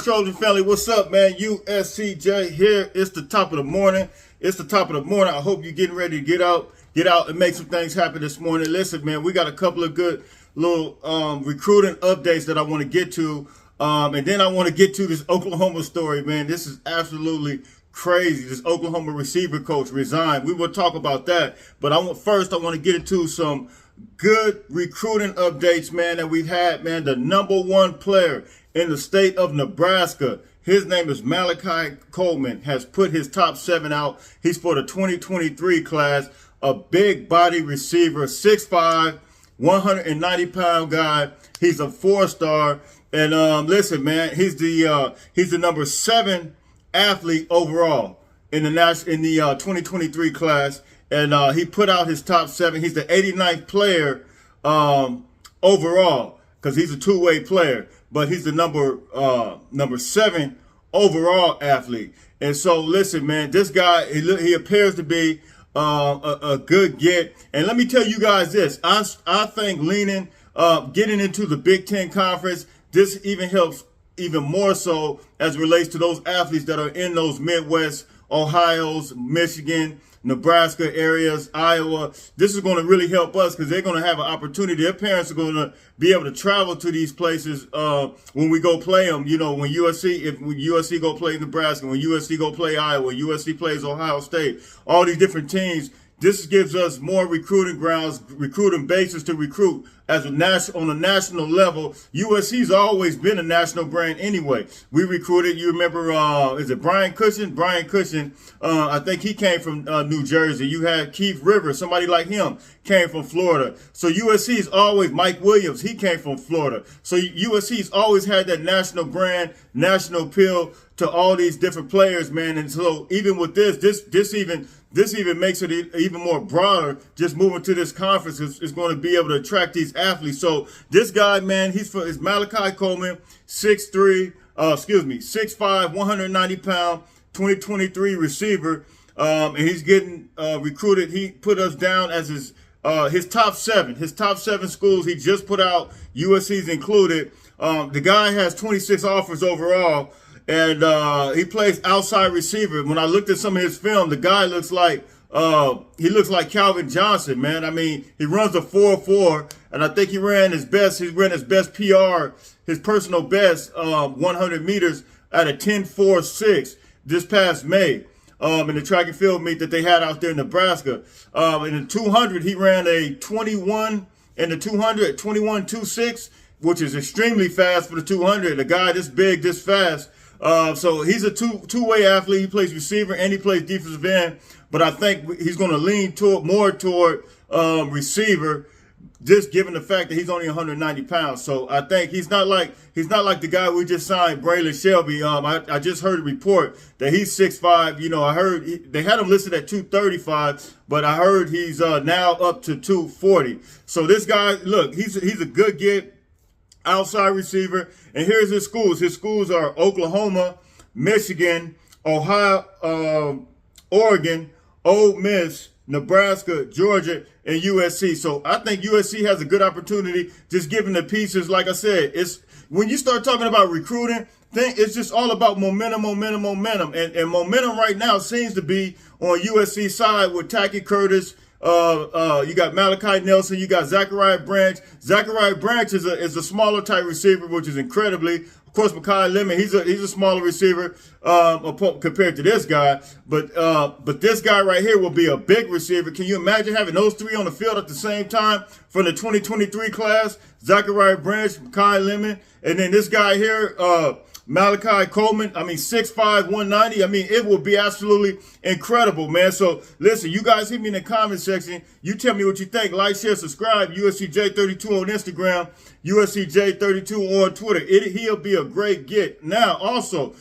Trojan family, what's up, man? USCJ here. It's the top of the morning. I hope you're getting ready to get out and make some things happen this morning. Listen, man, we got a couple of good little recruiting updates that I want to get to. And then I want to get to this Oklahoma story, man. This is absolutely crazy. This Oklahoma receiver coach resigned. We will talk about that. But I want to get into some good recruiting updates, man, that we've had, man. The number one player in the state of Nebraska, his name is Malachi Coleman, has put his top 7 out. He's for the 2023 class, a big body receiver, 6'5", 190-pound guy. He's a 4-star. And listen, man, he's the number 7 athlete overall in the 2023 class. And he put out his top 7. He's the 89th player overall, because he's a two-way player. But he's the number 7 overall athlete. And so, listen, man, this guy, he appears to be a good get. And let me tell you guys this. I think getting into the Big Ten Conference, this even helps even more so as it relates to those athletes that are in those Midwest, Ohio's, Michigan, Nebraska areas, Iowa. This is going to really help us because they're going to have an opportunity. Their parents are going to be able to travel to these places when we go play them. You know, when USC go play Nebraska, when USC go play Iowa, USC plays Ohio State, all these different teams. This gives us more recruiting grounds, recruiting bases to recruit on a national level. USC's always been a national brand anyway. We recruited, you remember, is it Brian Cushing? Brian Cushing, I think he came from New Jersey. You had Keith Rivers, somebody like him, came from Florida. So USC's always, Mike Williams, he came from Florida. So USC's always had that national brand, national appeal to all these different players, man. And so even with this even makes it even more broader. Just moving to this conference is going to be able to attract these athletes. So this guy, man, is Malachi Coleman, 6'5", 190-pound, 2023 receiver. And he's getting recruited. He put us down as his top 7. His top 7 schools he just put out, USC's included. The guy has 26 offers overall. And he plays outside receiver. When I looked at some of his film, the guy looks like Calvin Johnson, man. I mean, he runs a 4.4, and I think he ran his best PR, his personal best 100 meters at a 10.46 this past May in the track and field meet that they had out there in Nebraska. In the 200, he ran a 21 in the 200 at 21.26, which is extremely fast for the 200. A guy this big, this fast. So he's a two-way athlete. He plays receiver and he plays defensive end. But I think he's going to lean more toward receiver, just given the fact that he's only 190 pounds. So I think he's not like the guy we just signed, Braylon Shelby. I just heard a report that he's 6'5". You know, I heard they had him listed at 235, but I heard he's now up to 240. So this guy, look, he's a good get. Outside receiver, and here's his schools. His schools are Oklahoma, Michigan, Ohio, Oregon, Ole Miss, Nebraska, Georgia, and USC. So I think USC has a good opportunity, just given the pieces. Like I said, it's when you start talking about recruiting, it's just all about momentum. And momentum right now seems to be on USC side with Tacky Curtis. You got Malachi Nelson, you got Zachariah Branch. Zachariah Branch is a smaller type receiver, which is incredibly. Of course, Mekhi Lemon, he's a smaller receiver compared to this guy. But this guy right here will be a big receiver. Can you imagine having those 3 on the field at the same time from the 2023 class? Zachariah Branch, Mekhi Lemon, and then this guy here, Malachi Coleman, 6'5", 190. It will be absolutely incredible, man. So, listen, you guys hit me in the comment section. You tell me what you think. Like, share, subscribe. USCJ32 on Instagram. USCJ32 on Twitter. He'll be a great get. Now, also,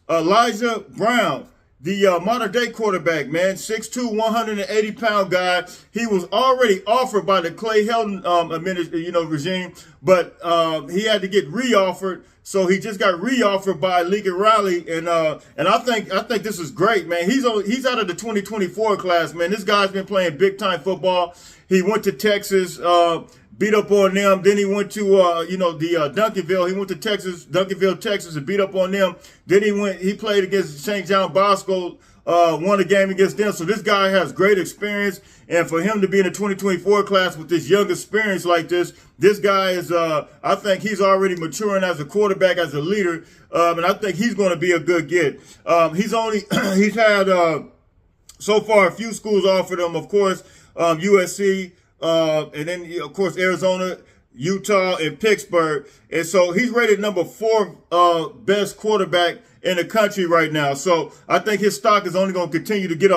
Elijah Brown. the modern day quarterback, man, 6'2", 180-pound guy. He was already offered by the Clay Helton regime, but he had to get re-offered. So he just got re-offered by Lincoln Riley, and I think this is great, man. He's out of the 2024 class, man. This guy's been playing big time football. He went to Texas, beat up on them. Then he went to Duncanville. He went to Duncanville, Texas, and beat up on them. Then he played against St. John Bosco, won a game against them. So this guy has great experience, and for him to be in the 2024 class with this young experience like this guy is, I think he's already maturing as a quarterback, as a leader, and I think he's going to be a good get. He's had so far a few schools offered him, of course, USC, and then of course Arizona, Utah, and Pittsburgh, and so he's rated number 4 best quarterback in the country right now. So I think his stock is only going to continue to go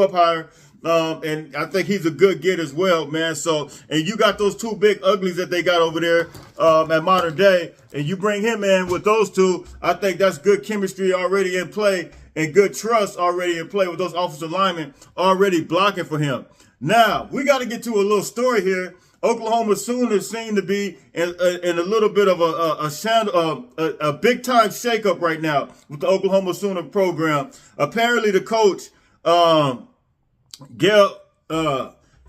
up higher. And I think he's a good get as well, man. So, and you got those 2 big uglies that they got over there at Modern Day, and you bring him in with those 2. I think that's good chemistry already in play and good trust already in play with those offensive linemen already blocking for him. Now, we got to get to a little story here. Oklahoma Sooners seem to be in a little bit of a big-time shakeup right now with the Oklahoma Sooner program. Apparently, the coach, Kel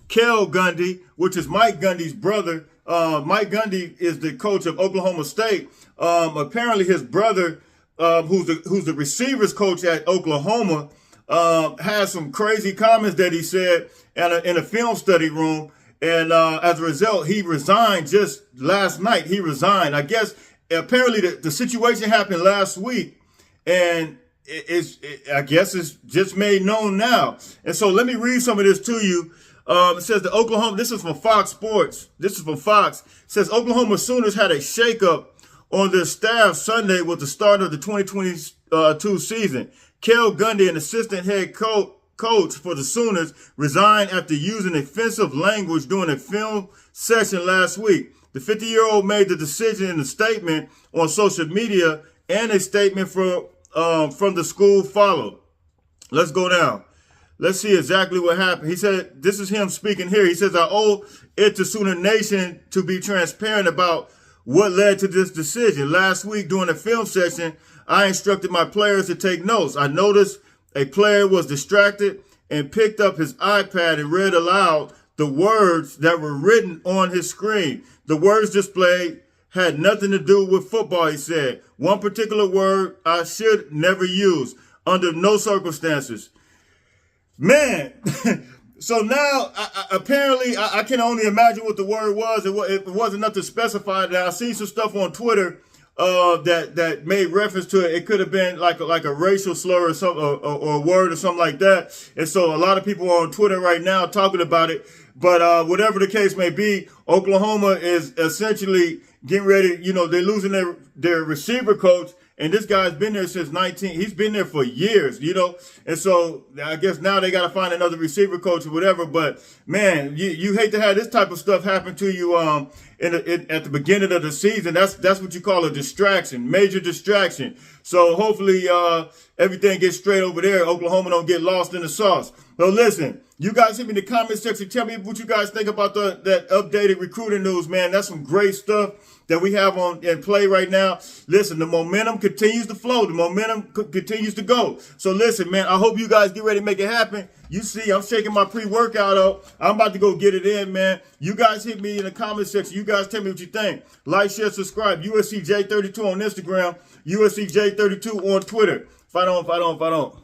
Gundy, which is Mike Gundy's brother. Mike Gundy is the coach of Oklahoma State. Apparently, his brother, who's the receivers coach at Oklahoma, has some crazy comments that he said in a film study room. And as a result, he resigned just last night. He resigned. I guess apparently the situation happened last week, and I guess it's just made known now. And so let me read some of this to you. It says this is from Fox Sports. This is from Fox. It says Oklahoma Sooners had a shakeup on their staff Sunday with the start of the 2022 season. Kel Gundy, an assistant head coach for the Sooners, resigned after using offensive language during a film session last week. The 50-year-old made the decision in a statement on social media, and a statement from the school followed. Let's go down. Let's see exactly what happened. He said, this is him speaking here. He says, I owe it to Sooner Nation to be transparent about what led to this decision. Last week during a film session, I instructed my players to take notes. I noticed a player was distracted and picked up his iPad and read aloud the words that were written on his screen. The words displayed had nothing to do with football, he said. One particular word I should never use under no circumstances. Man, so now apparently I can only imagine what the word was. It wasn't nothing specified. Now I seen some stuff on Twitter that made reference to it. It could have been like a racial slur or something, or a word or something like that. And so a lot of people are on Twitter right now talking about it. But whatever the case may be, Oklahoma is essentially getting ready. You know, they're losing their receiver coach, and this guy's been there since 19. He's been there for years, you know. And so I guess now they got to find another receiver coach or whatever. But man, you hate to have this type of stuff happen to you at the beginning of the season. That's what you call a distraction, major distraction. So hopefully everything gets straight over there. Oklahoma don't get lost in the sauce. So listen, you guys hit me in the comment section. Tell me what you guys think about that updated recruiting news, man. That's some great stuff that we have in play right now. Listen, the momentum continues to flow. The momentum continues to go. So listen, man, I hope you guys get ready to make it happen. You see, I'm shaking my pre-workout up. I'm about to go get it in, man. You guys hit me in the comment section. You guys tell me what you think. Like, share, subscribe. USCJ32 on Instagram. USCJ32 on Twitter. Fight on, fight on, fight on.